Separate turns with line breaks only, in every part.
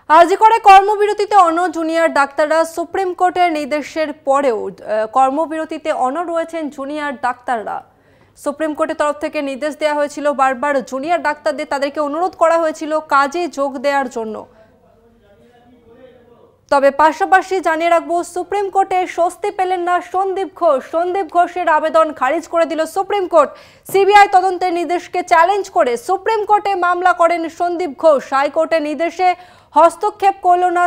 আজিকরে কর্মবিরতিতে অন্য জুনিয়র ডাক্তাররা সুপ্রিম কোর্টের নির্দেশের পরেও কর্মবিরতিতে অন্য রয়েছেন জুনিয়র ডাক্তাররা। সুপ্রিম কোর্টের তরফ থেকে নির্দেশ দেওয়া হয়েছিল, বারবার জুনিয়র ডাক্তারদের তাদেরকে অনুরোধ করা হয়েছিল কাজে যোগ দেওয়ার জন্য। তবে পাশাপাশি জানিয়ে রাখবো, সুপ্রিম কোর্টে স্বস্তি পেলেন না সন্দীপ ঘোষ। সন্দীপ ঘোষের আবেদন খারিজ করে দিল সুপ্রিম কোর্ট। সিবিআই তদন্তের নির্দেশকে চ্যালেঞ্জ করে সুপ্রিম কোর্টে মামলা করেন সন্দীপ ঘোষ। হাইকোর্টের নির্দেশে হস্তক্ষেপ করল না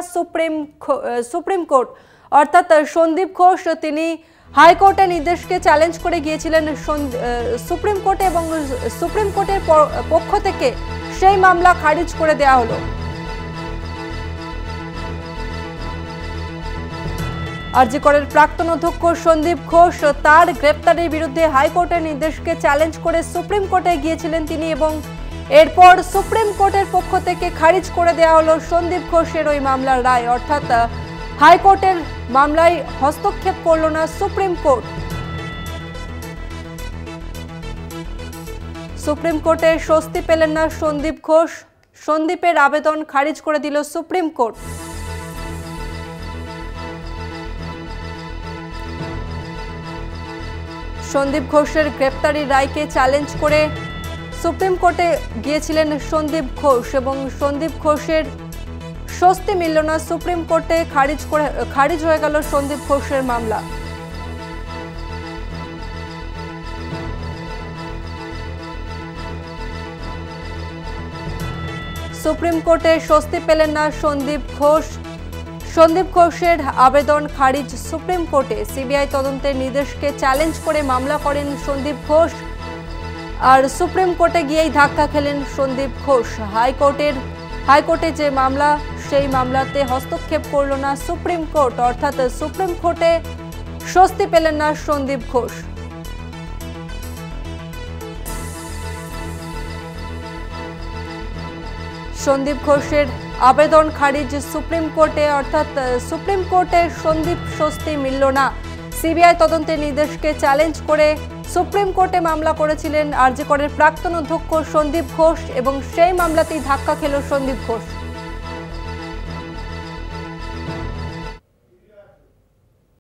সুপ্রিম কোর্ট। অর্থাৎ সন্দীপ ঘোষ তিনি হাইকোর্টের নির্দেশকে চ্যালেঞ্জ করে গিয়েছিলেন সুপ্রিম কোর্টে এবং সুপ্রিম কোর্টের পক্ষ থেকে সেই মামলা খারিজ করে দেওয়া হলো। আরজি করের প্রাক্তন অধ্যক্ষ সন্দীপ ঘোষ তার গ্রেপ্তারের বিরুদ্ধে হাইকোর্টের নির্দেশকে চ্যালেঞ্জ করে সুপ্রিম কোর্টে গিয়েছিলেন তিনি এবং এরপর সুপ্রিম কোর্টের পক্ষ থেকে খারিজ করে দেওয়া হলো সন্দীপ ঘোষের ওই মামলার রায়। অর্থাৎ হাইকোর্টের মামলায় হস্তক্ষেপ করল না সুপ্রিম কোর্ট। সুপ্রিম কোর্টে স্বস্তি পেলেন না সন্দীপ ঘোষ। সন্দীপের আবেদন খারিজ করে দিল সুপ্রিম কোর্ট। সন্দীপ ঘোষের গ্রেপ্তারি রায়কে চ্যালেঞ্জ করে সুপ্রিম কোর্টে গিয়েছিলেন সন্দীপ ঘোষ এবং সন্দীপ ঘোষের স্বস্তি মিলল না। সুপ্রিম কোর্টে খারিজ হয়ে গেল সন্দীপ ঘোষের মামলা। সুপ্রিম কোর্টে স্বস্তি পেলেন না সন্দীপ ঘোষ। সন্দীপ ঘোষের আবেদন খারিজ সুপ্রিম কোর্টে। সিবিআই তদন্তের নির্দেশকে চ্যালেঞ্জ করে মামলা করেন সন্দীপ ঘোষ। আর সুপ্রিম কোর্টে গিয়েই ধাক্কা খেলেন সন্দীপ ঘোষ। হাইকোর্টে যে মামলা, সেই মামলাতে হস্তক্ষেপ করল না সুপ্রিম কোর্ট। অর্থাৎ সুপ্রিম কোর্টে স্বস্তি পেলেন না সন্দীপ ঘোষ। সন্দীপ ঘোষের আবেদন খারিজ সুপ্রিম কোর্টে। অর্থাৎ সুপ্রিম কোর্টে সন্দীপ স্বস্তি মিলল না। সিবিআই তদন্তের নির্দেশকে চ্যালেঞ্জ করে সুপ্রিম কোর্টে মামলা করেছিলেন আরজি করের প্রাক্তন অধ্যক্ষ সন্দীপ ঘোষ এবং সেই মামলাতেই ধাক্কা খেল সন্দীপ ঘোষ।